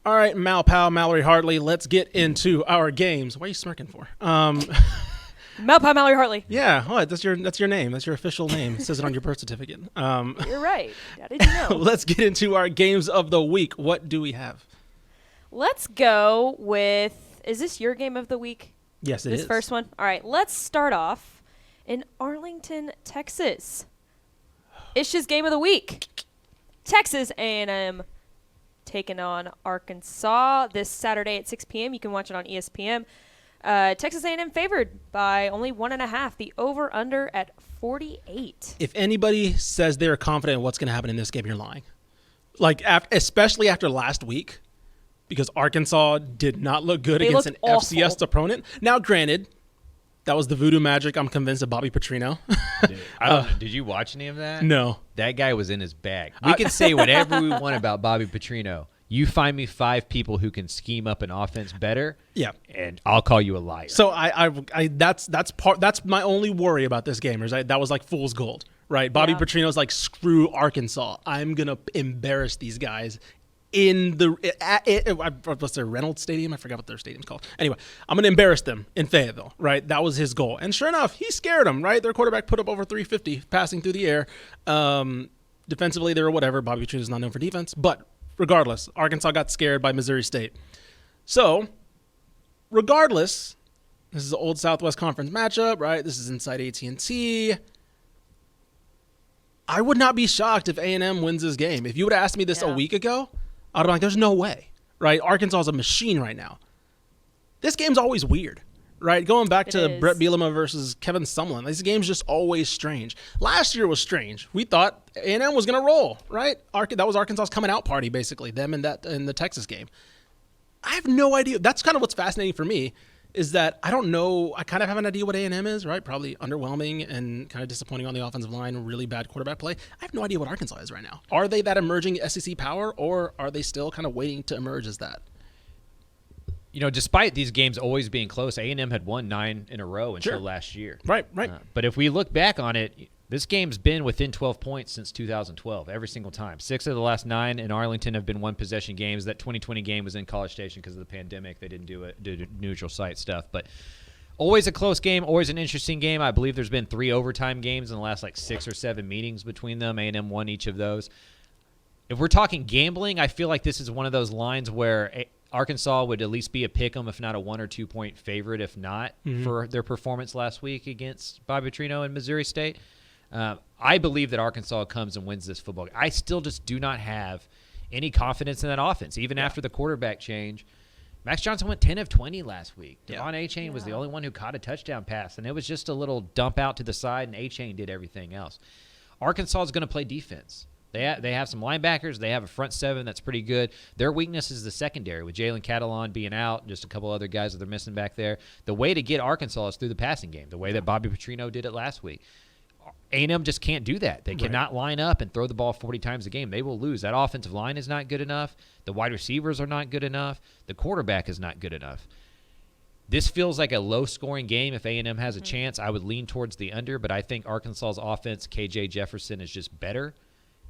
All right, Mallory Hartley, let's get into our games. What are you smirking for? Mallory Hartley. Yeah, what? That's your name. That's your official name. It says it on your birth certificate. You're right. How did you know? Let's get into our games of the week. What do we have? Let's go with, is this your game of the week? Yes, it is. This first one? All right, let's start off in Arlington, Texas. Ish's game of the week. Texas A&M taking on Arkansas this Saturday at 6 p.m. You can watch it on ESPN. Texas A&M favored by only 1.5. The over-under at 48. If anybody says they're confident in what's going to happen in this game, you're lying. Especially after last week, because Arkansas did not look good against an awful. FCS opponent. Now, granted, that was the voodoo magic, I'm convinced, of Bobby Petrino. Did you watch any of that? No. That guy was in his bag. We can say whatever we want about Bobby Petrino. You find me 5 people who can scheme up an offense better, yeah, and I'll call you a liar. So that's my only worry about this game. That was like fool's gold, right? Bobby Petrino's like, screw Arkansas. I'm gonna embarrass these guys in what's their Reynolds Stadium? I forgot what their stadium's called. Anyway, I'm gonna embarrass them in Fayetteville, right? That was his goal, and sure enough, he scared them, right? Their quarterback put up over 350 passing through the air. Defensively, they were whatever. Bobby Petrino's not known for defense, but regardless, Arkansas got scared by Missouri State. So, regardless, this is an old Southwest Conference matchup, right? This is inside AT&T. I would not be shocked if A&M wins this game. If you would have asked me this a week ago, I'd be like, there's no way, right? Arkansas is a machine right now. This game's always weird, right? Going back to Brett Bielema versus Kevin Sumlin, these games just always strange. Last year was strange. We thought A&M was going to roll, right? That was Arkansas's coming out party, basically, them in the Texas game. I have no idea. That's kind of what's fascinating for me, is that I don't know. I kind of have an idea what A&M is, right? Probably underwhelming and kind of disappointing on the offensive line, really bad quarterback play. I have no idea what Arkansas is right now. Are they that emerging SEC power, or are they still kind of waiting to emerge as that? You know, despite these games always being close, A&M had won 9 in a row until last year. Right. But if we look back on it, this game's been within 12 points since 2012, every single time. 6 of the last 9 in Arlington have been one-possession games. That 2020 game was in College Station because of the pandemic. They didn't do neutral site stuff. But always a close game, always an interesting game. I believe there's been 3 overtime games in the last 6 or 7 meetings between them. A&M won each of those. If we're talking gambling, I feel like this is one of those lines where Arkansas would at least be a pick-em, if not a 1 or 2 point favorite, if not for their performance last week against Bobby Petrino and Missouri State. I believe that Arkansas comes and wins this football game. I still just do not have any confidence in that offense, even after the quarterback change. Max Johnson went 10 of 20 last week. Devon Achane was the only one who caught a touchdown pass, and it was just a little dump out to the side, and Achane did everything else. Arkansas is going to play defense. They have some linebackers. They have a front 7 that's pretty good. Their weakness is the secondary, with Jalen Catalon being out and just a couple other guys that they're missing back there. The way to get Arkansas is through the passing game, the way that Bobby Petrino did it last week. A&M just can't do that. They cannot line up and throw the ball 40 times a game. They will lose. That offensive line is not good enough. The wide receivers are not good enough. The quarterback is not good enough. This feels like a low-scoring game. If A&M has a chance, I would lean towards the under, but I think Arkansas's offense, KJ Jefferson, is just better,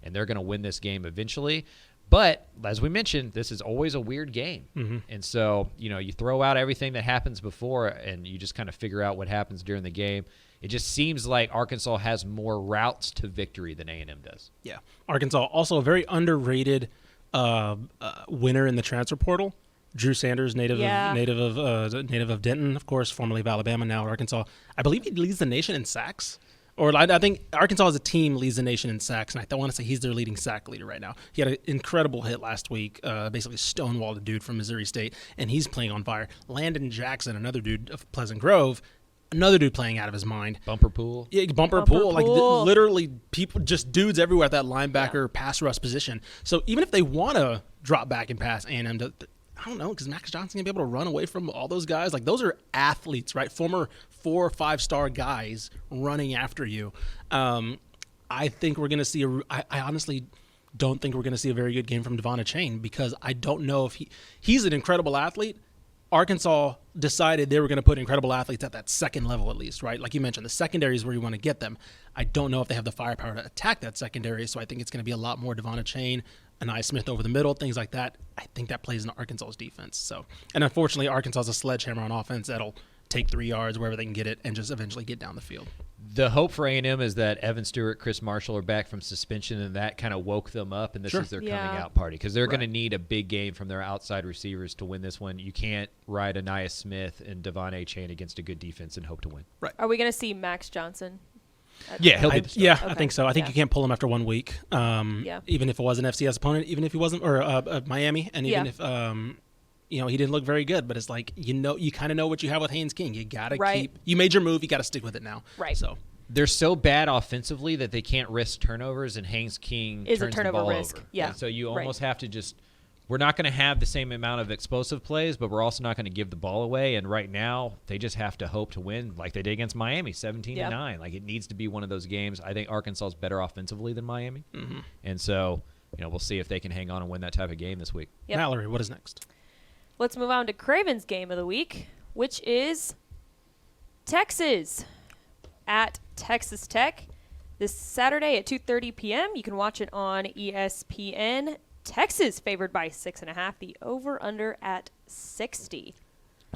and they're going to win this game eventually. But, as we mentioned, this is always a weird game. And so, you throw out everything that happens before, and you just kind of figure out what happens during the game. It just seems like Arkansas has more routes to victory than A&M does. Yeah. Arkansas, also a very underrated winner in the transfer portal. Drew Sanders, native of Denton, of course, formerly of Alabama, now Arkansas. I believe he leads the nation in sacks. Or I think Arkansas as a team leads the nation in sacks, and I want to say he's their leading sack leader right now. He had an incredible hit last week, basically stonewalled a dude from Missouri State, and he's playing on fire. Landon Jackson, another dude of Pleasant Grove, another dude playing out of his mind. Bumper Pool. Yeah, Bumper Pool. Like literally people, just dudes everywhere at that linebacker pass rush position. So even if they want to drop back and pass A&M, I don't know, because Max Johnson going to be able to run away from all those guys. Like, those are athletes, right? Former 4 or 5-star guys running after you. I think we're going to see I honestly don't think we're going to see a very good game from Devon Achane, because I don't know if he's an incredible athlete. Arkansas decided they were going to put incredible athletes at that second level at least, right? Like you mentioned, the secondary is where you want to get them. I don't know if they have the firepower to attack that secondary, so I think it's going to be a lot more Devon Achane, Anaya Smith over the middle, things like that. I think that plays into Arkansas's defense. So, and unfortunately, Arkansas is a sledgehammer on offense that'll take 3 yards wherever they can get it and just eventually get down the field. The hope for A&M is that Evan Stewart, Chris Marshall are back from suspension, and that kind of woke them up, and this is their coming out party because they're going to need a big game from their outside receivers to win this one. You can't ride Anaya Smith and Devon Achane against a good defense and hope to win. Right. Are we going to see Max Johnson? Yeah, he'll be the starter. I think so. I think you can't pull him after 1 week. Even if it was an FCS opponent, even if he wasn't, or Miami, and even if he didn't look very good. But it's like you kind of know what you have with Haynes King. You gotta keep. You made your move. You got to stick with it now. Right. So they're so bad offensively that they can't risk turnovers, and Haynes King is turns a turnover the ball risk. over. Yeah. And so you almost have to just. We're not going to have the same amount of explosive plays, but we're also not going to give the ball away. And right now, they just have to hope to win like they did against Miami, 17-9. Like, it needs to be one of those games. I think Arkansas is better offensively than Miami. Mm-hmm. And so, we'll see if they can hang on and win that type of game this week. Yep. Mallory, what is next? Let's move on to Craven's game of the week, which is Texas at Texas Tech this Saturday at 2:30 p.m. You can watch it on ESPN. Texas favored by 6.5. The over/under at 60.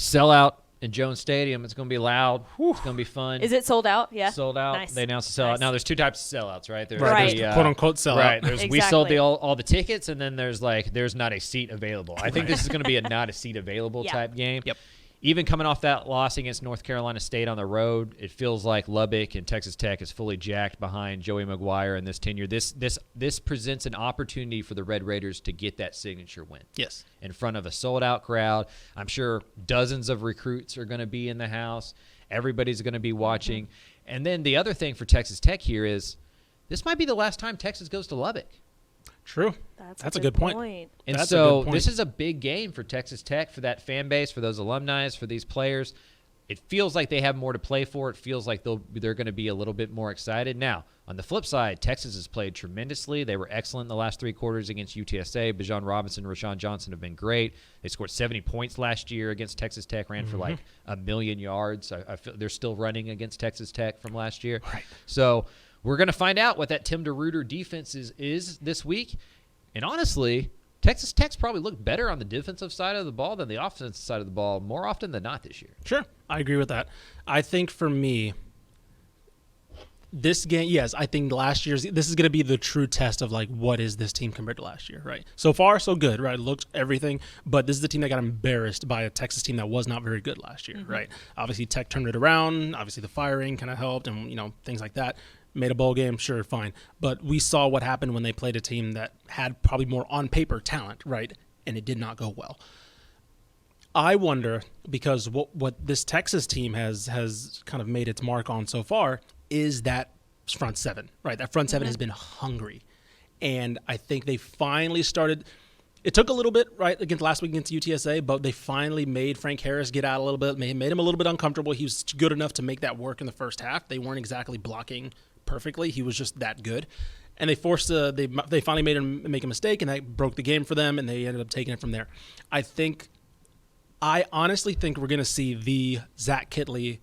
Sellout in Jones Stadium. It's going to be loud. It's going to be fun. Is it sold out? Yeah. Sold out. Nice. They announced the sellout. Nice. Now, there's 2 types of sellouts, right? There's There's quote unquote sellout. Right. We sold Exactly. all the tickets, and then there's not a seat available. I think this is going to be a not a seat available type game. Yep. Even coming off that loss against North Carolina State on the road, it feels like Lubbock and Texas Tech is fully jacked behind Joey McGuire in this tenure. This presents an opportunity for the Red Raiders to get that signature win. Yes. In front of a sold-out crowd. I'm sure dozens of recruits are going to be in the house. Everybody's going to be watching. Mm-hmm. And then the other thing for Texas Tech here is this might be the last time Texas goes to Lubbock. True. That's a good point. And That's so a good point. this is a big game for Texas Tech, for that fan base, for those alumni, for these players. It feels like they have more to play for. It feels like they're going to be a little bit more excited. Now, on the flip side, Texas has played tremendously. They were excellent in the last 3 quarters against UTSA. Bijan Robinson and Rashawn Johnson have been great. They scored 70 points last year against Texas Tech, ran for like 1 million yards. I feel they're still running against Texas Tech from last year. Right. So we're going to find out what that Tim DeRuyter defense is this week. And honestly, Texas Tech's probably looked better on the defensive side of the ball than the offensive side of the ball more often than not this year. Sure. I agree with that. I think for me, this game, yes, I think this is going to be the true test of like what is this team compared to last year, right? So far, so good, right? Looked everything, but this is the team that got embarrassed by a Texas team that was not very good last year, right? Obviously, Tech turned it around. Obviously, the firing kind of helped, and things like that. Made a bowl game, sure, fine. But we saw what happened when they played a team that had probably more on paper talent, right? And it did not go well. I wonder, because what this Texas team has kind of made its mark on so far is that front seven, right? That front seven has been hungry. And I think they finally started. It took a little bit, right, against last week against UTSA, but they finally made Frank Harris get out a little bit, made him a little bit uncomfortable. He was good enough to make that work in the first half. They weren't exactly blocking perfectly. He was just that good. And they finally made him make a mistake, and that broke the game for them, and they ended up taking it from there. I honestly think we're going to see the Zach Kittley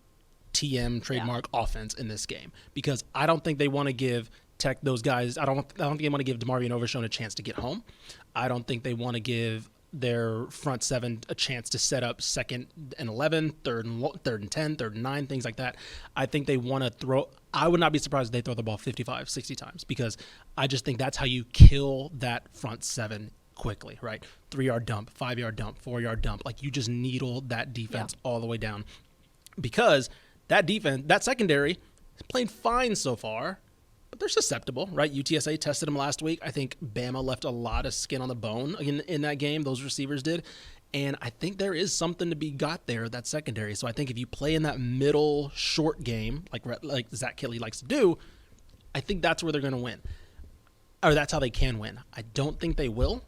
TM trademark offense in this game, because I don't think they want to give Tech those guys. I don't think they want to give DeMarvion Overshown a chance to get home. I don't think they want to give their front seven a chance to set up 2nd and 11, 3rd and 10, 3rd and 9, things like that. I think they want to throw. I would not be surprised if they throw the ball 55, 60 times, because I just think that's how you kill that front seven quickly, right? 3-yard dump, 5-yard dump, 4-yard dump. Like, you just needle that defense all the way down, because that defense, that secondary, is playing fine so far, but they're susceptible, right? UTSA tested them last week. I think Bama left a lot of skin on the bone in that game. Those receivers did. And I think there is something to be got there, that secondary. So I think if you play in that middle short game, like Zach Kittley likes to do, I think that's where they're going to win. Or that's how they can win. I don't think they will,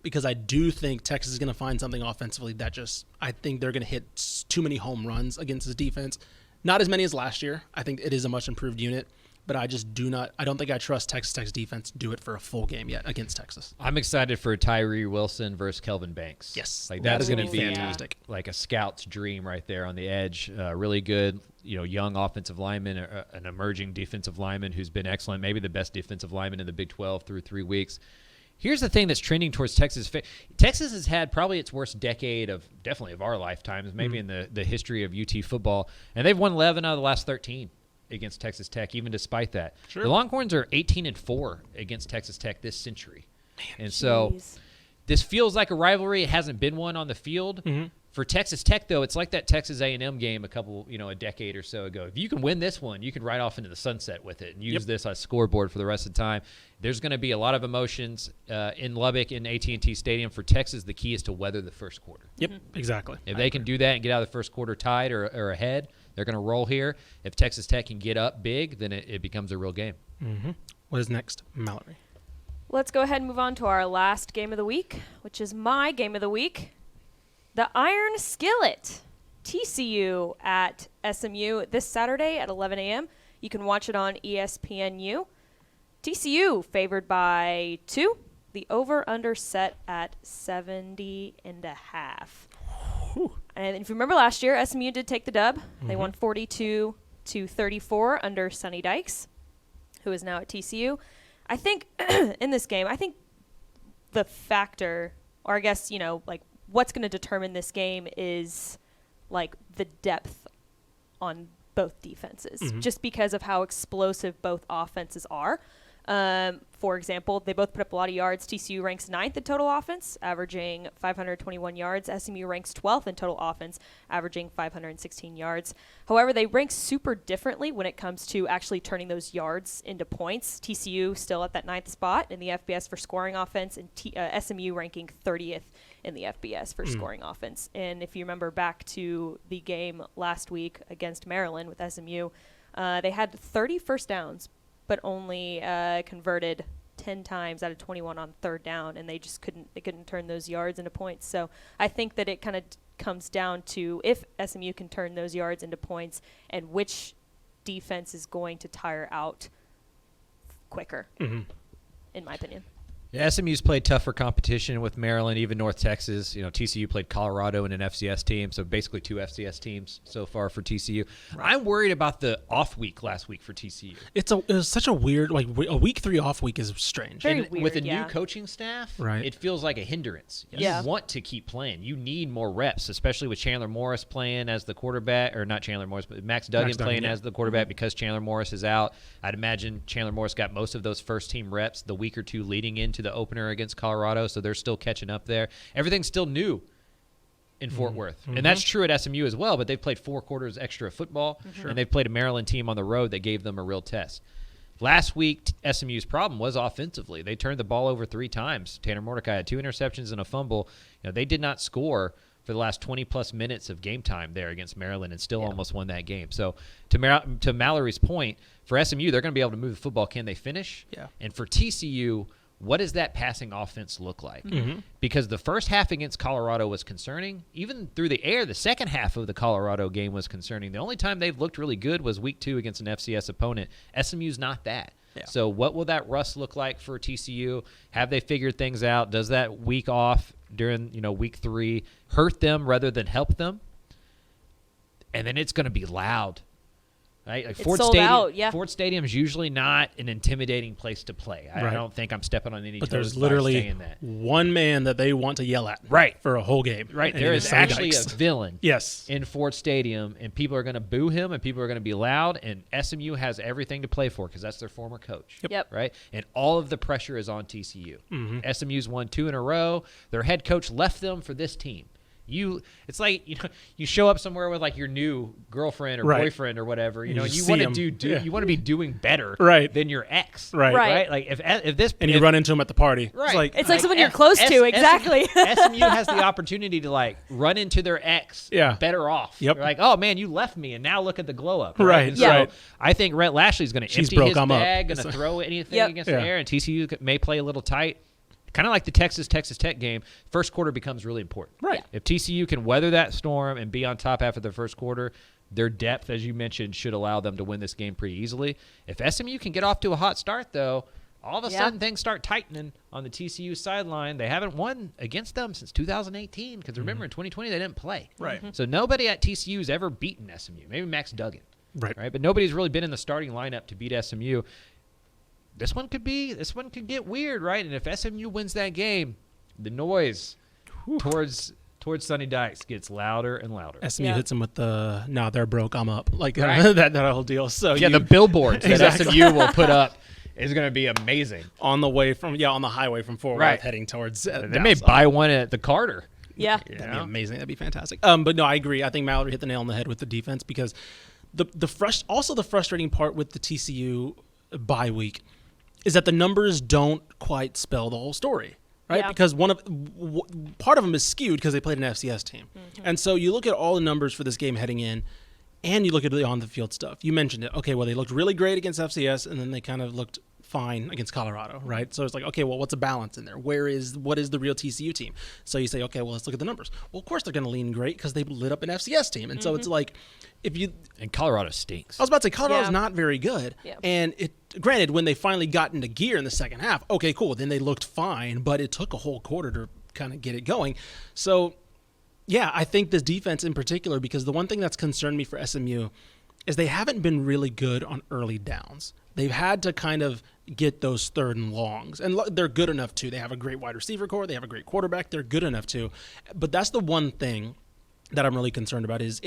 because I do think Texas is going to find something offensively that I think they're going to hit too many home runs against this defense. Not as many as last year. I think it is a much improved unit. But I don't think I trust Texas Tech's defense to do it for a full game yet against Texas. I'm excited for Tyree Wilson versus Kelvin Banks. Yes. Like, that's going to be fantastic. Like a scout's dream right there on the edge. Really good, young offensive lineman, an emerging defensive lineman who's been excellent, maybe the best defensive lineman in the Big 12 through 3 weeks. Here's the thing that's trending towards Texas. Texas has had probably its worst decade of our lifetimes, maybe in the history of UT football, and they've won 11 out of the last 13 against Texas Tech, even despite that. Sure. The Longhorns are 18-4 against Texas Tech this century. And so this feels like a rivalry. It hasn't been one on the field. For Texas Tech, though, it's like that Texas A&M game a decade or so ago. If you can win this one, you can ride off into the sunset with it and use this as a scoreboard for the rest of the time. There's going to be a lot of emotions in Lubbock in AT&T Stadium. For Texas, the key is to weather the first quarter. Yep, exactly. If they can do that and get out of the first quarter tied or ahead, they're going to roll here. If Texas Tech can get up big, then it becomes a real game. What is next, Mallory? Let's go ahead and move on to our last game of the week, which is my game of the week. The Iron Skillet, TCU at SMU this Saturday at 11 a.m. You can watch it on ESPNU. TCU favored by 2. The over-under set at 70.5. And if you remember last year, SMU did take the dub. They won 42-34 under Sonny Dykes, who is now at TCU. I think in this game, the factor, or I guess, what's going to determine this game is the depth on both defenses, just because of how explosive both offenses are. For example, they both put up a lot of yards. TCU ranks 9th in total offense, averaging 521 yards. SMU ranks 12th in total offense, averaging 516 yards. However, they rank super differently when it comes to actually turning those yards into points. TCU still at that 9th spot in the FBS for scoring offense, and SMU ranking 30th in the FBS for scoring offense. And if you remember back to the game last week against Maryland with SMU, they had 30 first downs, but only converted 10 times out of 21 on third down, and they just couldn't turn those yards into points. So I think that it kind of comes down to if SMU can turn those yards into points and which defense is going to tire out quicker, in my opinion. Yeah, SMU's played tougher competition with Maryland, even North Texas. TCU played Colorado in an FCS team, so basically 2 FCS teams so far for TCU. Right. I'm worried about the off week last week for TCU. It was such a weird, a week 3 off week is strange. Very weird, with a new coaching staff, it feels like a hindrance. You want to keep playing. You need more reps, especially with Chandler Morris playing as the quarterback, or not Chandler Morris, but Max Duggan playing as the quarterback because Chandler Morris is out. I'd imagine Chandler Morris got most of those first-team reps the week or two leading into the opener against Colorado, so they're still catching up there. Everything's still new in Fort Worth, and that's true at SMU as well, but they've played 4 quarters extra of football, and they've played a Maryland team on the road that gave them a real test. Last week, SMU's problem was offensively. They turned the ball over 3 times. Tanner Mordecai had 2 interceptions and a fumble. They did not score for the last 20-plus minutes of game time there against Maryland and still almost won that game. So to Mallory's point, for SMU, they're going to be able to move the football. Can they finish? Yeah. And for TCU, what does that passing offense look like? Because the first half against Colorado was concerning. Even through the air, the second half of the Colorado game was concerning. The only time they've looked really good was week 2 against an FCS opponent. SMU's not that. Yeah. So what will that rust look like for TCU? Have they figured things out? Does that week off during week 3 hurt them rather than help them? And then it's going to be loud. Right? Like Ford Stadium, Ford Stadium is usually not an intimidating place to play. I don't think I'm stepping on any toes. But there's literally saying that. one man that they want to yell at for a whole game. Right. There is actually a villain in Ford Stadium, and people are going to boo him, and people are going to be loud, and SMU has everything to play for because that's their former coach. Yep. Right? And all of the pressure is on TCU. SMU's won 2 in a row. Their head coach left them for this team. It's like you show up somewhere with like your new girlfriend or boyfriend or whatever, and you want to you want to be doing better than your ex, right? Like if this and you run into him at the party, it's like someone you're close to, exactly. SMU has the opportunity to like run into their ex, better off. Yep. Like, oh man, you left me, and now look at the glow up, right? So I think Rhett Lashley's going to empty his bag, going to throw anything against the air, and TCU may play a little tight. Kind of like the Texas Tech game, first quarter becomes really important. Right. If TCU can weather that storm and be on top after the first quarter, their depth, as you mentioned, should allow them to win this game pretty easily. If SMU can get off to a hot start, though, all of a sudden things start tightening on the TCU sideline. They haven't won against them since 2018 because remember, in 2020 they didn't play. Right. So nobody at TCU has ever beaten SMU. Maybe Max Duggan. Right. But nobody's really been in the starting lineup to beat SMU. this one could get weird, right? And if SMU wins that game, the noise towards Sonny Dykes gets louder and louder. SMU hits them with the "Nah, they're broke, I'm up," like Right. that whole deal. So the billboards that Exactly. SMU will put up is going to be amazing. on the highway from Fort Right. Worth heading towards. They may buy one at the Carter. Yeah. That'd be amazing. That'd be fantastic. But no, I agree. I think Mallory hit the nail on the head with the defense because the frustrating part with the TCU bye week is that the numbers don't quite spell the whole story, right? Yeah. Because part of them is skewed because they played an FCS team, and so you look at all the numbers for this game heading in, and you look at the on the field stuff. You mentioned it. Okay, well they looked really great against FCS, and then they kind of looked fine against Colorado, right? So it's like, okay, well, what's a balance in there? What is the real TCU team? So you say, okay, well, let's look at the numbers. Well, of course they're going to lean great because they lit up an FCS team, and so it's like, And Colorado stinks. I was about to say Colorado's Yeah. not very good, Yeah. and granted when they finally got into gear in the second half, okay, cool, then they looked fine, but it took a whole quarter to kind of get it going. So yeah, I think this defense in particular, because the one thing that's concerned me for SMU is they haven't been really good on early downs. They've had to kind of get those third and longs, and they're good enough to. They have a great wide receiver core. They have a great quarterback. They're good enough to. But that's the one thing that I'm really concerned about is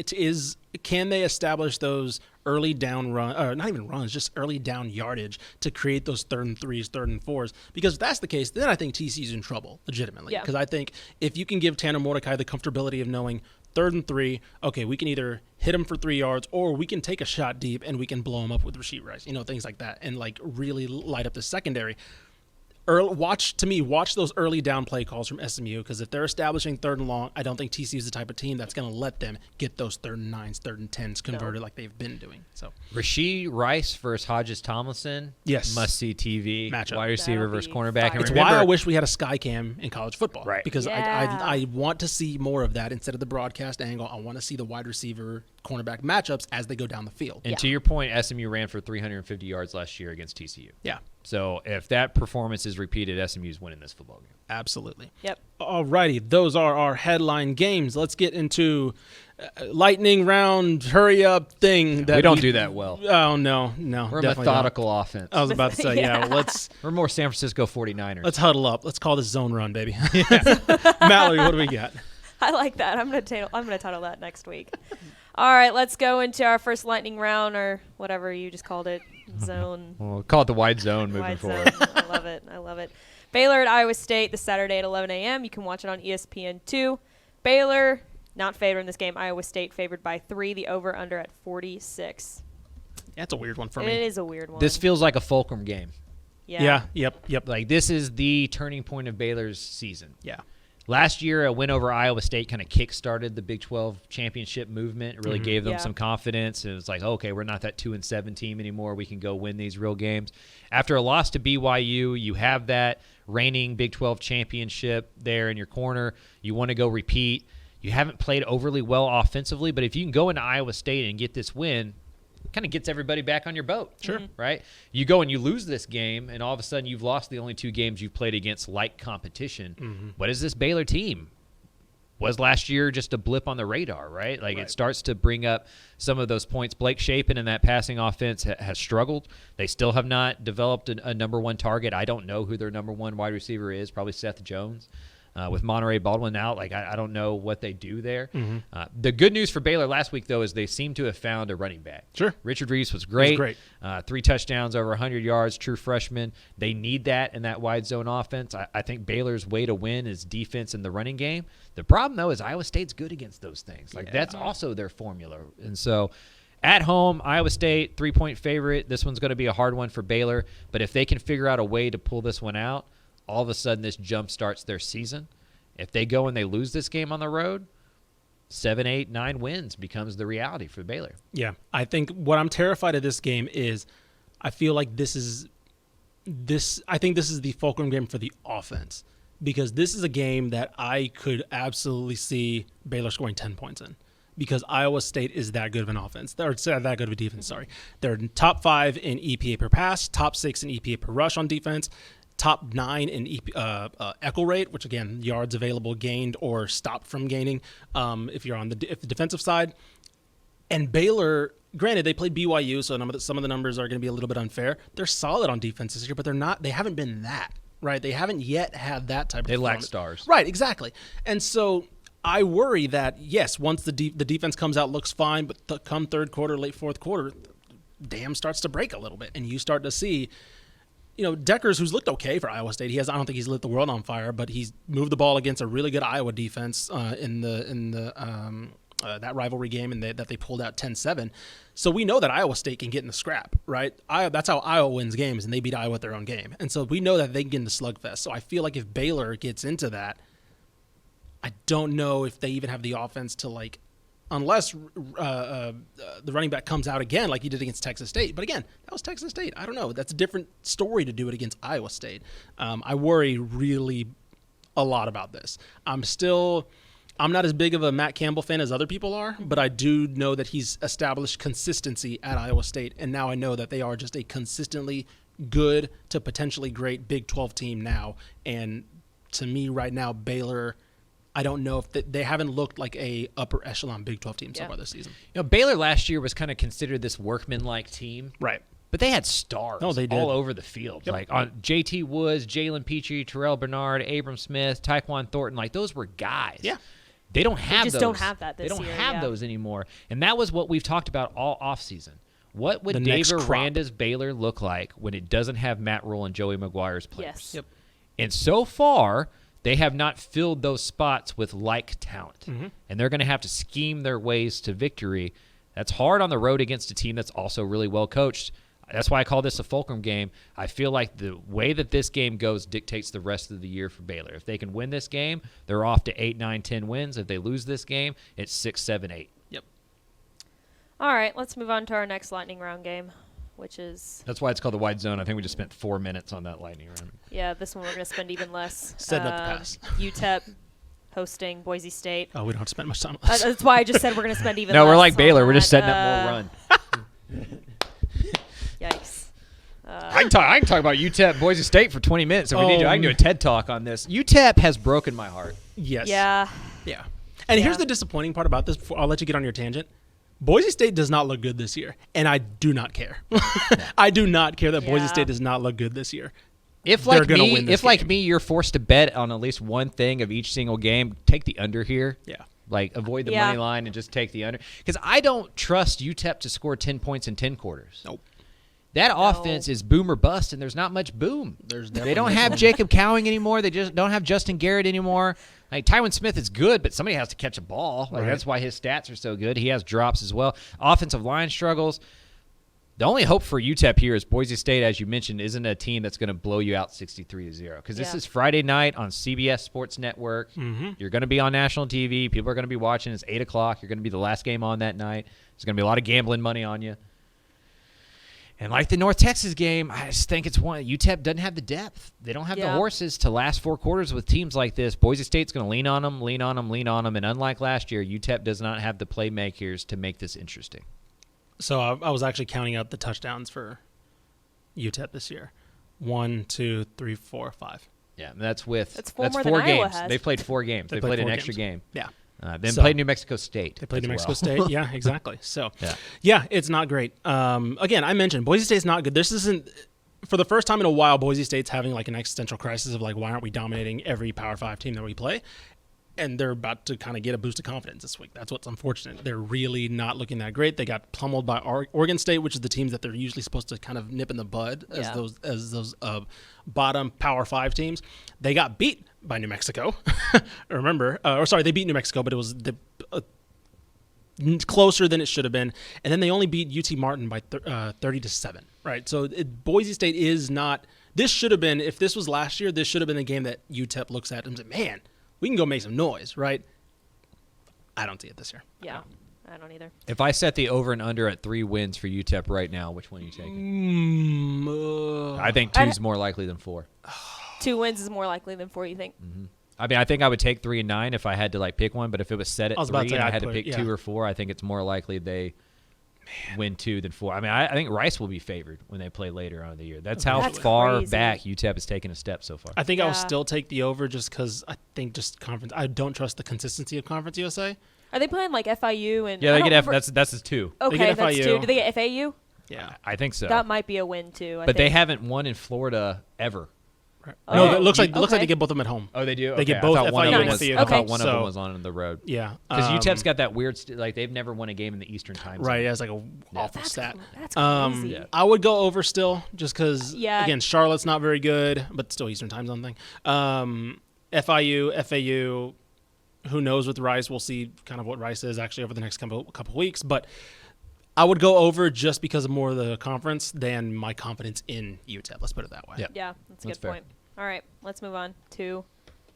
can they establish those early down run, or not even runs, just early down yardage to create those 3rd and 3s, 3rd and 4s? Because if that's the case, then I think TCU's in trouble, legitimately. Yeah. Because I think if you can give Tanner Mordecai the comfortability of knowing 3rd and 3, okay, we can either hit him for 3 yards or we can take a shot deep and we can blow him up with Rasheed Rice, things like that, and like really light up the secondary. Watch those early down play calls from SMU, because if they're establishing 3rd and long, I don't think TCU is the type of team that's going to let them get those 3rd and 9s, 3rd and 10s converted like they've been doing. So Rasheed Rice versus Hodges Tomlinson. Yes. Must see TV. Matchup. Wide receiver That'll versus be cornerback. fire. And it's remember, why I wish we had a sky cam in college football, Right. Because Yeah. I want to see more of that instead of the broadcast angle. I want to see the wide receiver cornerback matchups as they go down the field. And to your point, SMU ran for 350 yards last year against TCU. Yeah, So if that performance is repeated, SMU's winning this football game. absolutely. Yep. Alrighty, those are our headline games. Let's get into lightning round, hurry up thing. That We don't do that well. Oh no, We're a definitely methodical offense. not. I was about to say, yeah. We're more San Francisco 49ers. Let's huddle up. Let's call this zone run, baby. Mallory, what do we got? I like that. I'm gonna title that next week. All right, let's go into our first lightning round, or whatever you just called it, zone. We'll call it the wide zone moving Wide forward. zone. I love it. I love it. Baylor at Iowa State this Saturday at 11 a.m. You can watch it on ESPN2. Baylor not favored in this game. Iowa State favored by 3. The over/under at 46. That's a weird one for It me. is a weird one. This feels like a Fulcrum game. yeah. Yep. Like, this is the turning point of Baylor's season. Yeah. Last year, a win over Iowa State kind of kick-started the Big 12 championship movement. It really gave them Yeah. some confidence. And it was like, okay, we're not that 2-7 team anymore. We can go win these real games. After a loss to BYU, you have that reigning Big 12 championship there in your corner. You want to go repeat. You haven't played overly well offensively, but if you can go into Iowa State and get this win, kind of gets everybody back on your boat. Sure. Right? You go and you lose this game, and all of a sudden you've lost the only 2 games you've played against like competition. What is this Baylor team? Was last year just a blip on the radar, right? Like, Right. it starts to bring up some of those points. Blake Shapen in that passing offense has struggled. They still have not developed a number 1 target. I don't know who their number 1 wide receiver is, probably Seth Jones. With Monterey Baldwin out, like, I don't know what they do there. The good news for Baylor last week, though, is they seem to have found a running back. Sure. Richard Reeves was great. great. 3 touchdowns, over 100 yards, true freshman. They need that in that wide zone offense. I think Baylor's way to win is defense in the running game. The problem, though, is Iowa State's good against those things. Like, that's also their formula. And so, at home, Iowa State, 3-point favorite. This one's going to be a hard one for Baylor. But if they can figure out a way to pull this one out, all of a sudden this jump starts their season. If they go and they lose this game on the road, 7, 8, 9 wins becomes the reality for Baylor. Yeah. I think what I'm terrified of this game is I feel like this is the fulcrum game for the offense, because this is a game that I could absolutely see Baylor scoring 10 points in, because Iowa State is that good of an offense, or that good of a defense, sorry. They're top 5 in EPA per pass, top 6 in EPA per rush on defense, top 9 in echo rate, which, again, yards available gained or stopped from gaining if you're on the defensive side. And Baylor, granted, they played BYU, so some of the numbers are going to be a little bit unfair. They're solid on defense this year, but they haven't been that, right? They haven't yet had that type of They lack performance. stars. Right, exactly. And so I worry that, yes, once the defense comes out, looks fine, but come third quarter, late fourth quarter, the dam starts to break a little bit, and you start to see, Deckers, who's looked okay for Iowa State. I don't think he's lit the world on fire, but he's moved the ball against a really good Iowa defense in that rivalry game, and that they pulled out 10-7. So we know that Iowa State can get in the scrap, right? That's how Iowa wins games, and they beat Iowa at their own game. And so we know that they can get in the slugfest. So I feel like if Baylor gets into that, I don't know if they even have the offense to, unless the running back comes out again like he did against Texas State. But again, that was Texas State. I don't know. That's a different story to do it against Iowa State. I worry really a lot about this. I'm not as big of a Matt Campbell fan as other people are, but I do know that he's established consistency at Iowa State, and now I know that they are just a consistently good to potentially great Big 12 team now. And to me right now, Baylor, I don't know if they haven't looked like a upper echelon Big 12 team so far this season. Baylor last year was kind of considered this workman-like team. Right. But they had stars all over the field. Yep. Like on JT Woods, Jalen Petrie, Terrell Bernard, Abram Smith, Tyquan Thornton. Those were guys. Yeah. They don't have just those. don't have that this year. They don't year, have those anymore. And that was what we've talked about all offseason. What would Dave Aranda's Baylor look like when it doesn't have Matt Rule and Joey Maguire's players? Yes. Yep. And so far, they have not filled those spots with talent. Mm-hmm. And they're going to have to scheme their ways to victory. That's hard on the road against a team that's also really well coached. That's why I call this a fulcrum game. I feel like the way that this game goes dictates the rest of the year for Baylor. If they can win this game, they're off to 8, 9, 10 wins. If they lose this game, it's 6, 7, 8. Yep. All right, let's move on to our next lightning round game, which is... That's why it's called the wide zone. I think we just spent 4 minutes on that lightning round. Yeah, this one we're going to spend even less. Setting up the pass. UTEP hosting Boise State. Oh, we don't have to spend much time on this. That's why I just said we're going to spend even No, less. we're like on Baylor. We're that. just setting up more run. Yikes. I can talk about UTEP Boise State for 20 minutes if we need to. I can do a TED Talk on this. UTEP has broken my heart. Yes. Yeah. Yeah. And here's the disappointing part about this. I'll let you get on your tangent. Boise State does not look good this year, and I do not care. I do not care that Boise State does not look good this year. If like me, you're forced to bet on at least one thing of each single game, take the under here. Yeah. Avoid the money line and just take the under. Because I don't trust UTEP to score 10 points in 10 quarters. Nope. That offense is boom or bust, and there's not much boom. They don't have boom. Jacob Cowing anymore. They just don't have Justin Garrett anymore. Tywin Smith is good, but somebody has to catch a ball. That's why his stats are so good. He has drops as well. Offensive line struggles. The only hope for UTEP here is Boise State, as you mentioned, isn't a team that's going to blow you out 63-0. Because this is Friday night on CBS Sports Network. Mm-hmm. You're going to be on national TV. People are going to be watching. It's 8 o'clock. You're going to be the last game on that night. There's going to be a lot of gambling money on you. And like the North Texas game, I just think it's one. UTEP doesn't have the depth. They don't have the horses to last 4 quarters with teams like this. Boise State's going to lean on them. And unlike last year, UTEP does not have the playmakers to make this interesting. So I was actually counting up the touchdowns for UTEP this year. 1, 2, 3, 4, 5. Yeah, and that's more 4 games. Iowa has. They've played 4 games. They played an 4 extra games. game. Yeah. Then played New Mexico State. They played New Mexico State. Yeah, exactly. So, yeah, it's not great. Again, I mentioned Boise State's not good. This isn't for the first time in a while. Boise State's having an existential crisis of why aren't we dominating every Power 5 team that we play? And they're about to kind of get a boost of confidence this week. That's what's unfortunate. They're really not looking that great. They got pummeled by Oregon State, which is the teams that they're usually supposed to kind of nip in the bud as those bottom Power 5 teams. They got beat by New Mexico. Remember, they beat New Mexico, but it was closer than it should have been. And then they only beat UT Martin by 30-7. Right. So Boise State is not. This should have been, if this was last year, this should have been the game that UTEP looks at and says, man, we can go make some noise, right? I don't see it this year. Yeah, I don't either. If I set the over and under at 3 wins for UTEP right now, which one are you taking? I think 2 is more likely than 4. 2 wins is more likely than 4, you think? Mm-hmm. I mean, I think I would take 3 and 9 if I had to pick one, but if it was set at 3 and I had to pick 2 or 4, I think it's more likely they win 2 than 4. I mean, I think Rice will be favored when they play later on in the year. That's how far crazy. back UTEP has taken a step so far. I think I will still take the over just because I think just conference. I don't trust the consistency of Conference USA. Are they playing like FIU and? Yeah, they get that's his 2. Okay, get that's FIU. 2. Do they get FAU? Yeah. I think so. That might be a win too. But they haven't won in Florida ever. No, Oh, it looks like okay. they get both of them at home. Oh, they do. They get Okay, both I thought one FIU of and them was, FAU. I thought Okay. one of So- them was on the road. Yeah. Because UTEP's got that weird, like they've never won a game in the Eastern time zone. Right, it has like a awful stat. That's crazy. Yeah. I would go over still, just because. Yeah. Again, Charlotte's not very good, but still Eastern time zone thing. FIU, FAU. Who knows with Rice? We'll see kind of what Rice is actually over the next couple weeks. But I would go over just because of more of the conference than my confidence in UTEP. Let's put it that way. Yeah. Yeah, that's a That's good fair. point. All right, let's move on to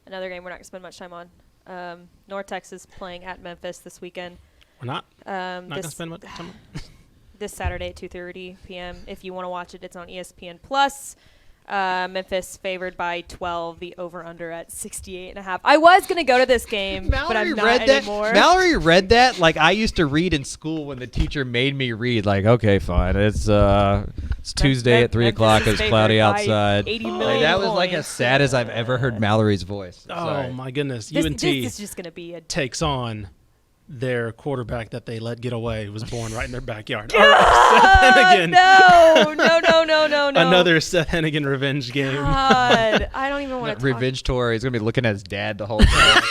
another game we're not going to spend much time on. North Texas playing at Memphis this weekend. We're not going to This, spend much time. this Saturday at 2:30 p.m. If you want to watch it, it's on ESPN Plus. Memphis favored by 12. The over/under at 68.5. I was going to go to this game, but I'm not anymore. Mallory read that like I used to read in school when the teacher made me read. Like, okay, fine, it's Tuesday at 3 o'clock. Memphis It's is cloudy favored by outside. 80 Like, million that was like as points. sad as I've ever heard Mallory's voice. Oh Sorry. my goodness! This UNT is just going to be a takes on their quarterback that they let get away, who was born right in their backyard. All right, Seth Hennigan. no. Another Seth Hennigan revenge game. God, I don't even want That to talk. revenge tour. He's gonna be looking at his dad the whole time.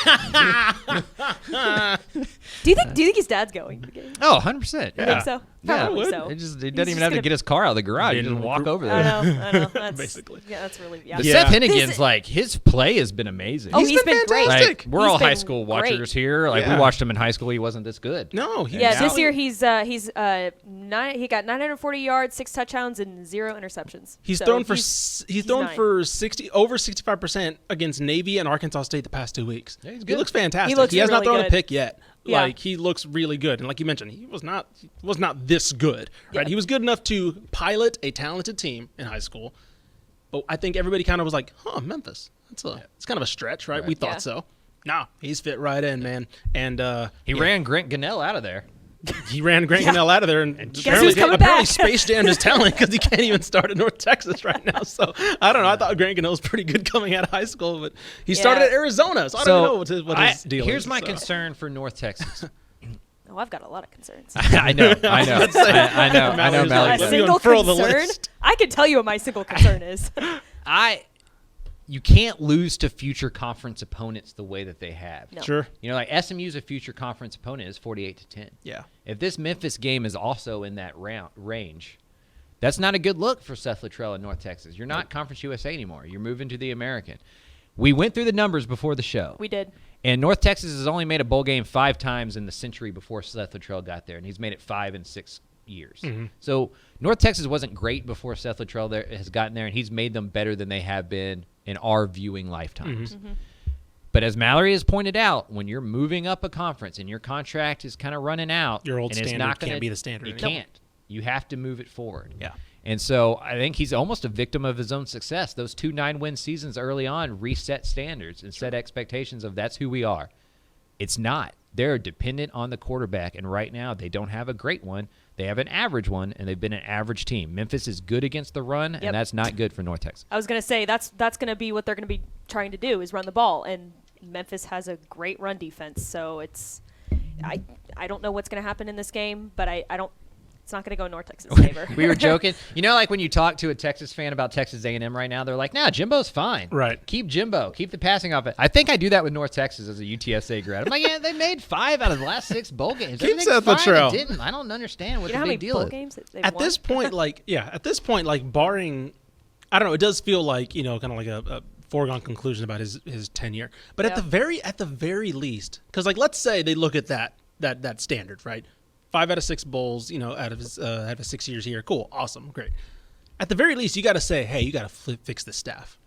Do you think his dad's going to the game? Oh, 100%. You Yeah. think so? Yeah. Probably would. so. He He's doesn't just even have to gonna- get his car out of the garage. He In just the walk group. over I there. know. That's, Basically. Yeah, that's really But Yeah. Seth This Hennigan's is- like his play has been amazing. Oh, he's been great. fantastic. Like, we're He's all high been school great. watchers here. Like Yeah. we watched him in high school. He wasn't this good. No, he Yeah, now- this year he got 940 yards, 6 touchdowns, and 0 interceptions. He's So thrown for he's thrown nine. for over 65% against Navy and Arkansas State the past 2 weeks. Yeah, he's He good. looks fantastic. He looks has not really thrown a good. pick yet. Yeah. Like he looks really good, and like you mentioned, he was not this good. Right? Yeah. He was good enough to pilot a talented team in high school. But I think everybody kind of was like, "Huh, Memphis. It's kind of a stretch, right? Right. We thought Yeah. so." No, he's fit right in, man. And He ran Grant Gunnell out of there. He ran Grant Gunnell out of there, and Guess who's coming apparently back? Space Jammed his talent because he can't even start at North Texas right now. So I don't know. I thought Grant Gunnell was pretty good coming out of high school, but he started at Arizona, so I don't know what his deal is. Here's my so. concern for North Texas. Oh, I've got a lot of concerns. I know. I know. Mallory's Mallory. like, A let me single unfurl the concern? list. I can tell you what my single concern is. You can't lose to future conference opponents the way that they have. No. Sure. You know, like SMU's a future conference opponent is 48-10. Yeah. If this Memphis game is also in that range, that's not a good look for Seth Luttrell in North Texas. You're not Conference USA anymore. You're moving to the American. We went through the numbers before the show. We did. And North Texas has only made a bowl game 5 times in the century before Seth Luttrell got there, and he's made it 5 in 6 years. Mm-hmm. So North Texas wasn't great before Seth Luttrell has gotten there, and he's made them better than they have been in our viewing lifetimes. Mm-hmm. But as Mallory has pointed out, when you're moving up a conference and your contract is kind of running out, Your old and it's standard not can't gonna, be the standard You anymore. can't. You have to move it forward. Yeah. And so I think he's almost a victim of his own success. Those 2 9-win seasons early on reset standards and set expectations of that's who we are. It's not. They're dependent on the quarterback, and right now they don't have a great one. They have an average one, and they've been an average team. Memphis is good against the run, Yep. and that's not good for North Texas. I was going to say that's going to be what they're going to be trying to do is run the ball, and Memphis has a great run defense. So I don't know what's going to happen in this game, but I don't. It's not going to go in North Texas' favor. We were joking. You know, like when you talk to a Texas fan about Texas A&M right now, they're like, nah, Jimbo's fine. Right. Keep Jimbo. Keep the passing offense. I think I do that with North Texas as a UTSA grad. I'm like, yeah, they made 5 out of the last 6 bowl games. Keep Everything's Seth fine. Luttrell. It didn't. I don't understand what You know the how many big deal bowl is. games that they've At won? this point, barring, I don't know, it does feel like, kind of like a foregone conclusion about his tenure. But Yeah. at the very least, because let's say they look at that standard, right? 5 out of 6 bowls, out of his 6 years here. Cool, awesome, great. At the very least, you got to say, hey, you got to fix the staff,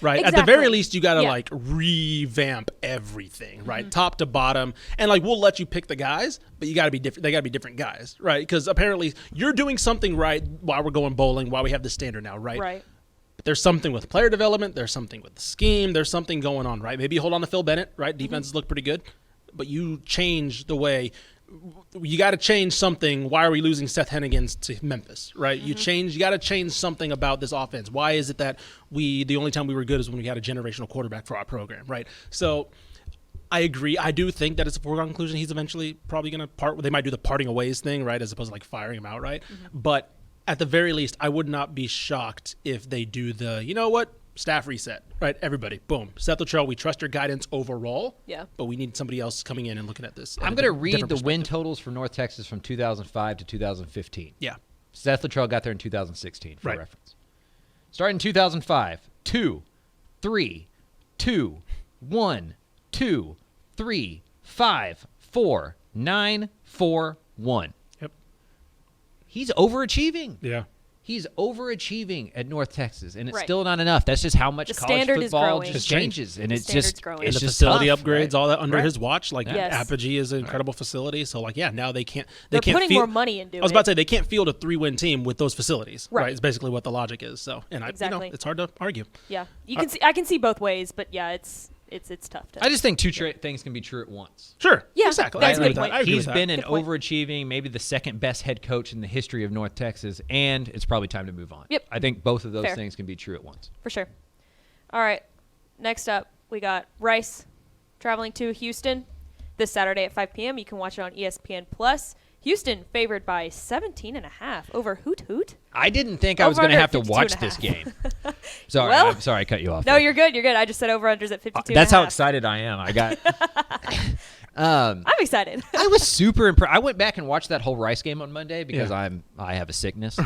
right? At the very Exactly. least, you got to Yeah. revamp everything, right, top to bottom, and we'll let you pick the guys, but you got to be different. They got to be different guys, right? Because apparently you're doing something right while we're going bowling, while we have the standard now, right? Right. But there's something with player development. There's something with the scheme. There's something going on, right? Maybe you hold on to Phil Bennett, right? Defenses look pretty good, but you change the way. You got to change something. Why are we losing Seth Hennigan to Memphis, right? You got to change something about this offense. Why is it that the only time we were good is when we had a generational quarterback for our program, right? So I agree. I do think that it's a foregone conclusion. He's eventually probably going to part. They might do the parting of ways thing, right, as opposed to like firing him outright. But at the very least, I would not be shocked if they do the, you know what, staff reset, right? Everybody, boom. Seth Luttrell, we trust your guidance overall. Yeah. But we need somebody else coming in and looking at this. I'm going to read the win totals for North Texas from 2005 to 2015. Yeah. Seth Luttrell got there in 2016 for Right. reference. Starting in 2005, 2, 3, 2, 1, 2, 3, 5, 4, 9, 4, 1. Yep. He's overachieving. Yeah. He's overachieving at North Texas, and it's Right. still not enough. That's just how much The college standard is football growing. just changes, and The it's standard's just growing. And it's the just facility tough, upgrades, right? all that under Right. his watch. Like Yes. Apogee is an incredible facility. So like, yeah, now they can't. They're can't putting field, more money into it. I was about to say they can't field a 3-win team with those facilities. Right. It's basically what the logic is. So Exactly. it's hard to argue. Yeah, you can see. I can see both ways, but yeah, it's tough. I just think two things can be true at once. Sure. Yeah, Exactly. that's I a agree good with point. that. I agree He's with been that. an Good point. overachieving, maybe the second best head coach in the history of North Texas, and it's probably time to move on. Yep. I think both of those Fair. things can be true at once. For sure. All right. Next up, we got Rice traveling to Houston this Saturday at 5 p.m. You can watch it on ESPN Plus. Houston favored by 17.5 over Hoot Hoot. I didn't think I was Over going to under have to watch this 52.5. game. Sorry, Well- I'm sorry I cut you off. No, there. you're good. You're good. I just said over-unders at 52. That's how excited I am. I got. I'm excited. I was super impressed. I went back and watched that whole Rice game on Monday because Yeah. I have a sickness.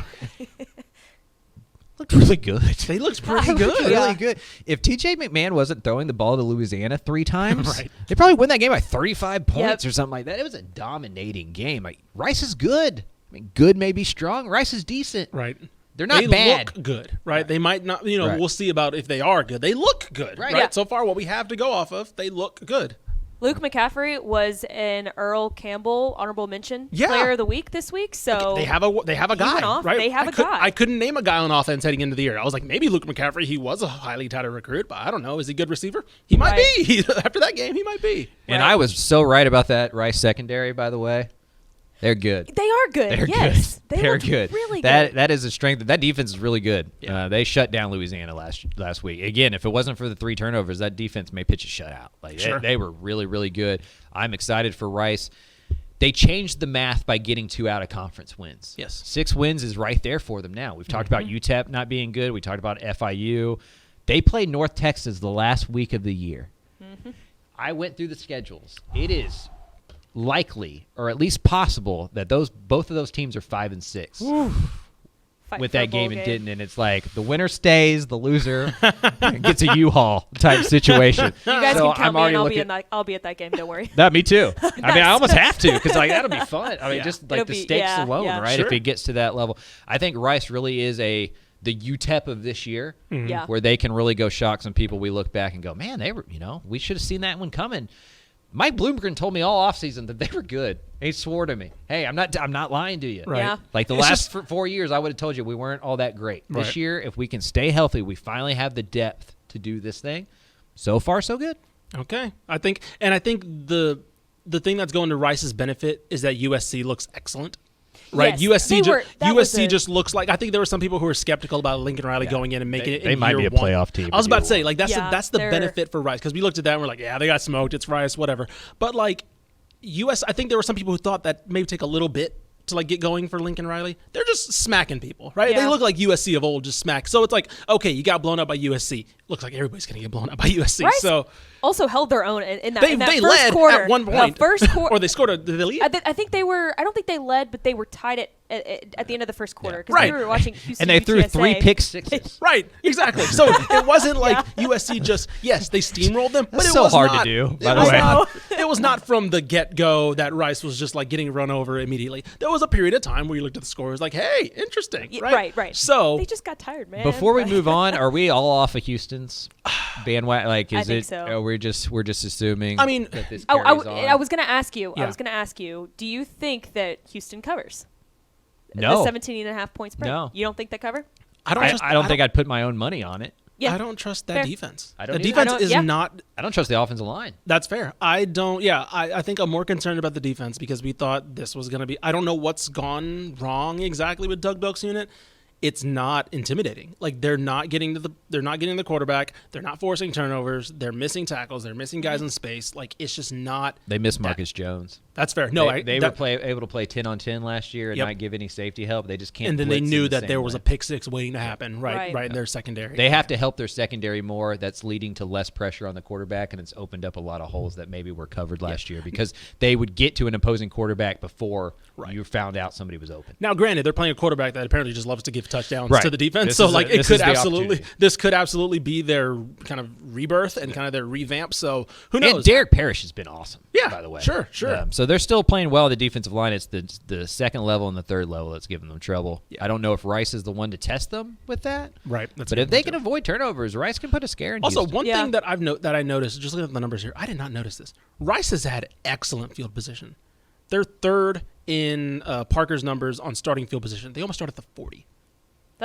Looked really good. They looked pretty Looked good. really good. If TJ McMahon wasn't throwing the ball to Louisiana 3 times, Right. they probably win that game by 35 points Yep. or something like that. It was a dominating game. Rice is good. I mean, good may be strong. Rice is decent. Right. They're not they bad. look good, right? They might not, Right. we'll see about if they are good. They look good, Right. right? Yeah. So far, what we have to go off of, they look good. Luke McCaffrey was an Earl Campbell honorable mention Yeah. player of the week this week. So They have a guy, went off. right? They have a guy. I couldn't name a guy on offense heading into the year. I was like, maybe Luke McCaffrey. He was a highly touted recruit, but I don't know. Is he a good receiver? He might Right. be. After that game, he might be. And Right. I was so right about that Rice secondary, by the way. They're good. they are good. They're yes, good. They They're looked good. Really good. That is a strength. That defense is really good. Yeah. They shut down Louisiana last week. Again, if it wasn't for the 3 turnovers, that defense may pitch a shutout. Like Sure. they were really, really good. I'm excited for Rice. They changed the math by getting 2 out of conference wins. Yes. 6 wins is right there for them now. We've talked about UTEP not being good. We talked about FIU. They play North Texas the last week of the year. I went through the schedules. It is likely, or at least possible, that both of those teams are 5 and 6 Fight with for a that bowl game in Denton, and it's like the winner stays, the loser gets a U-Haul type situation. You guys So can count I'm me in. already I'll looking. I'll be at that game. Don't worry. That me too. I mean, I almost have to because like that'll be fun. I mean, Yeah. just like It'll the be- stakes yeah, alone, yeah. right? Sure. If it gets to that level, I think Rice really is the UTEP of this year, Yeah. where they can really go shock some people. We look back and go, man, they were, we should have seen that one coming. Mike Bloomgren told me all offseason that they were good. He swore to me, "Hey, I'm not lying to you." Right. Yeah. Like the It's last just- 4 years, I would have told you we weren't all that great. This Right. year, if we can stay healthy, we finally have the depth to do this thing. So far, so good. Okay. I think the thing that's going to Rice's benefit is that USC looks excellent. Right, Yes, USC. they were- that was USC a- just looks like. I think there were some people who were skeptical about Lincoln Riley Yeah. going in and making it. They in might year be a one. playoff team I was in about year to say, one. like that's the they're- benefit for Rice because we looked at that and we're like, yeah, they got smoked. It's Rice, whatever. But like I think there were some people who thought that maybe take a little bit to like get going for Lincoln Riley. They're just smacking people, right? Yeah. They look like USC of old, just smack. So it's like, okay, you got blown up by USC. Looks like everybody's gonna get blown up by USC. Rice So also held their own in that, they in that first led quarter. at one point, The first quarter. or they scored. Did they lead? I think they were. I don't think they led, but they were tied at the end of the first quarter because Right. we were watching Houston And they threw UTSA. 3 pick sixes. Right, exactly. So it wasn't like USC just they steamrolled them, but That's it so was hard to not, do, it by the was way. not- It was not from the get go that Rice was just like getting run over immediately. There was a period of time where you looked at the scores like, hey, interesting, Yeah, right. So They just got tired, man. Before we Right. move on, are we all off of Houston's bandwagon? Like, I is think it? so. Or we're just assuming. I mean, that this Oh, carries on? I was going to ask you. Yeah. I was going to ask you. Do you think that Houston covers? No. The 17.5 point spread. No. You don't think they cover? I don't. Trust, I don't think I'd put my own money on it. Yeah. I don't trust that Fair. defense. I don't The either. defense I don't- is yeah. not. I don't trust the offensive line. That's fair. I don't. Yeah, I think I'm more concerned about the defense because we thought this was going to be. I don't know what's gone wrong exactly with Doug Belk's unit. it's not intimidating. Like they're not getting the quarterback. They're not forcing turnovers. They're missing tackles. They're missing guys in space. Like it's just not. They miss Marcus Jones. That's fair. No, they were able to play 10-on-10 last year and not give any safety help. They just can't. And then they knew that there was a pick six waiting to happen right in their secondary. They have to help their secondary more. That's leading to less pressure on the quarterback, and it's opened up a lot of holes that maybe were covered last year because they would get to an opposing quarterback before you found out somebody was open. Now, granted, they're playing a quarterback that apparently just loves to give touchdowns to the defense. This could absolutely be their kind of rebirth and kind of their revamp. So who knows? And Derek Parrish has been awesome. Yeah, by the way, sure. So they're still playing well. The defensive line. It's the second level and the third level that's giving them trouble. Yeah. I don't know if Rice is the one to test them with that. Right. But if they can avoid turnovers, Rice can put a scare in. Also, Houston. one thing that I noticed, just looking at the numbers here, I did not notice this. Rice has had excellent field position. They're third in Parker's numbers on starting field position. They almost start at the 40.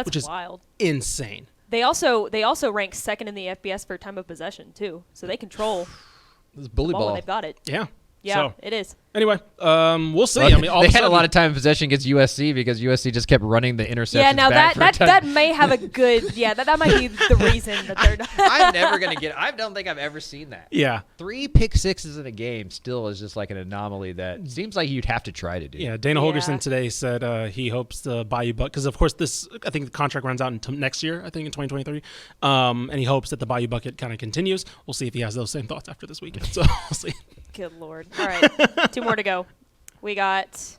Which is wild. Insane. They also rank second in the FBS for time of possession too, so they control this bully the ball when they've got it. Yeah. Yeah, it is. Anyway, we'll see. Well, I mean, they had a lot of time in possession against USC because USC just kept running the interceptions. Yeah, now that may have a good. Yeah, that might be the reason that they're. I'm never gonna get. I don't think I've ever seen that. Yeah, 3 pick sixes in a game still is just like an anomaly that seems like you'd have to try to do. Yeah, Dana Holgerson today said he hopes to buy you bucket because of course I think the contract runs out until next year. I think in 2023, and he hopes that the Bayou bucket kind of continues. We'll see if he has those same thoughts after this weekend. So we'll see. Good Lord. All right. 2 more to go. We got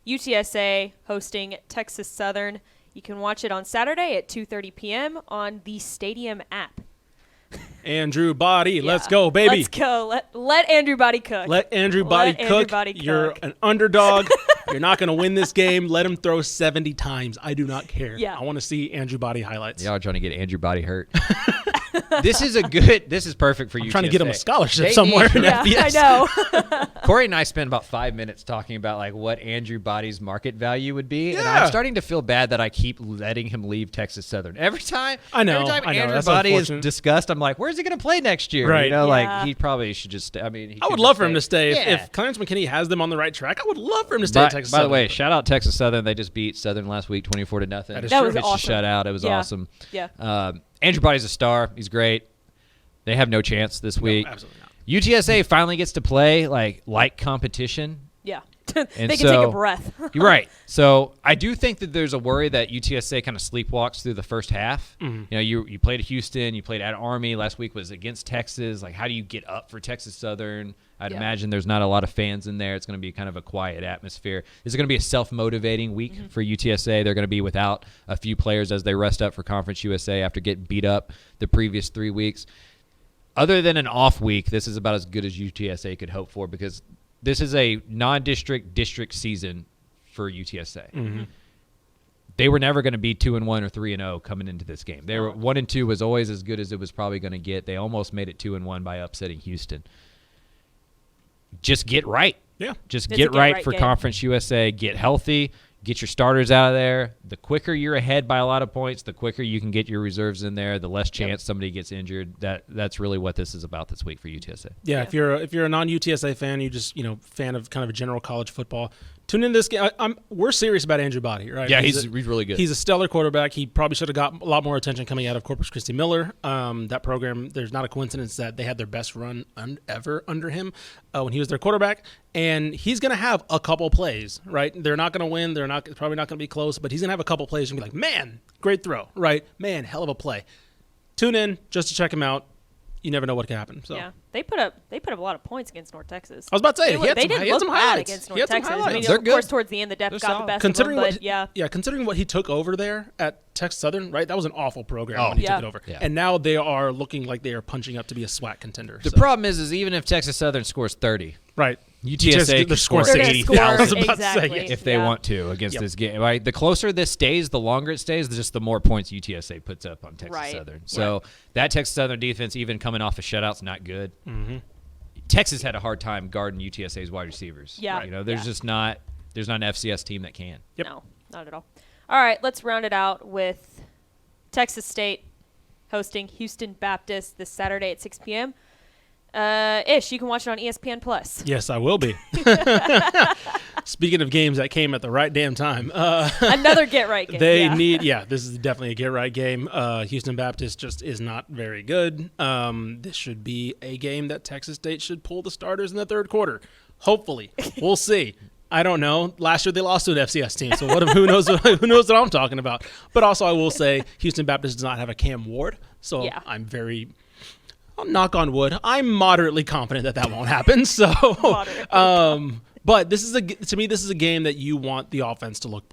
UTSA hosting Texas Southern. You can watch it on Saturday at 2:30 p.m. on the Stadium app. Andrew Body, let's go, baby. Let's go. Let Andrew Body cook. Let Andrew Body cook. You're an underdog. You're not going to win this game. Let him throw 70 times. I do not care. Yeah. I want to see Andrew Body highlights. Y'all are trying to get Andrew Body hurt. This is perfect for you. Trying to get him a scholarship somewhere in FBS. I know. Corey and I spent about 5 minutes talking about like what Andrew Body's market value would be, and I'm starting to feel bad that I keep letting him leave Texas Southern every time. Every time Andrew Body is discussed, I'm like, where's he going to play next year? Right. You know, like he probably should just. I mean, I would love for him to stay. If Clarence McKinney has them on the right track, I would love for him to stay at Texas Southern. By the way, shout out Texas Southern. They just beat Southern last week, 24-0. That was awesome. Shutout. It was awesome. Yeah. Andrew Body's a star. He's great. They have no chance this week. No, absolutely not. UTSA finally gets to play like competition. Yeah. And they can take a breath. You're right. So I do think that there's a worry that UTSA kind of sleepwalks through the first half. Mm-hmm. You know, you played at Houston, you played at Army. Last week was against Texas. Like, how do you get up for Texas Southern? I'd imagine there's not a lot of fans in there. It's going to be kind of a quiet atmosphere. This is going to be a self-motivating week for UTSA. They're going to be without a few players as they rest up for Conference USA after getting beat up the previous 3 weeks. Other than an off week, this is about as good as UTSA could hope for because this is a non-district district season for UTSA. Mm-hmm. They were never going to be 2-1 or 3-0 coming into this game. They were 1-2 was always as good as it was probably going to get. They almost made it 2-1 by upsetting Houston. Just get right. Yeah. Just get right for game. Conference USA. Get healthy. Get your starters out of there. The quicker you're ahead by a lot of points, the quicker you can get your reserves in there, the less chance somebody gets injured. That's really what this is about this week for UTSA. Yeah, if you're a non-UTSA fan, you just fan of kind of a general college football, tune in this game. We're serious about Andrew Body, right? Yeah, he's really good. He's a stellar quarterback. He probably should have got a lot more attention coming out of Corpus Christi Miller. That program, there's not a coincidence that they had their best run ever under him when he was their quarterback. And he's going to have a couple plays, right? They're not going to win. It's probably not going to be close, but he's going to have a couple plays and be like, man, great throw, right? Man, hell of a play. Tune in just to check him out. You never know what can happen. So. Yeah, they put up a lot of points against North Texas. I was about to say they didn't look bad against North Texas. I mean, of course, towards the end, the depth got the best of them. But considering what he took over there at Texas Southern, right? That was an awful program when he took it over, and now they are looking like they are punching up to be a SWAC contender. The problem is even if Texas Southern scores 30, right? UTSA could score 80,000 if they want to against this game. Right? The closer this stays, the longer it stays, just the more points UTSA puts up on Texas Southern. So that Texas Southern defense, even coming off of shutouts, not good. Mm-hmm. Texas had a hard time guarding UTSA's wide receivers. Yeah, there's just not an FCS team that can. Yep. No, not at all. All right, let's round it out with Texas State hosting Houston Baptist this Saturday at 6 p.m. Ish, you can watch it on ESPN Plus. Yes, I will be. Speaking of games that came at the right damn time. Another get-right game. They need, this is definitely a get-right game. Houston Baptist just is not very good. This should be a game that Texas State should pull the starters in the third quarter. Hopefully. We'll see. I don't know. Last year they lost to an FCS team, so who knows what I'm talking about. But also I will say Houston Baptist does not have a Cam Ward, so I'll knock on wood. I'm moderately confident that won't happen. So, but this is to me, this is a game that you want the offense to look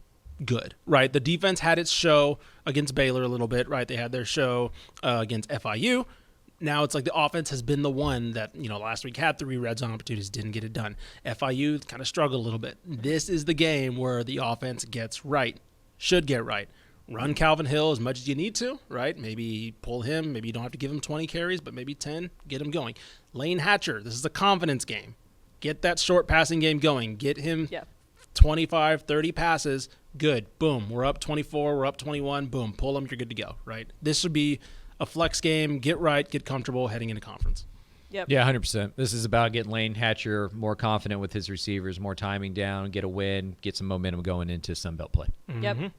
good, right? The defense had its show against Baylor a little bit, right? They had their show against FIU. Now it's like the offense has been the one that, last week had 3 red zone opportunities, didn't get it done. FIU kind of struggled a little bit. This is the game where the offense gets right, should get right. Run Calvin Hill as much as you need to, right? Maybe pull him. Maybe you don't have to give him 20 carries, but maybe 10. Get him going. Lane Hatcher, this is a confidence game. Get that short passing game going. Get him 25, 30 passes. Good. Boom. We're up 24. We're up 21. Boom. Pull him. You're good to go, right? This should be a flex game. Get right. Get comfortable heading into conference. Yep. Yeah, 100%. This is about getting Lane Hatcher more confident with his receivers, more timing down, get a win, get some momentum going into Sunbelt play. Yep.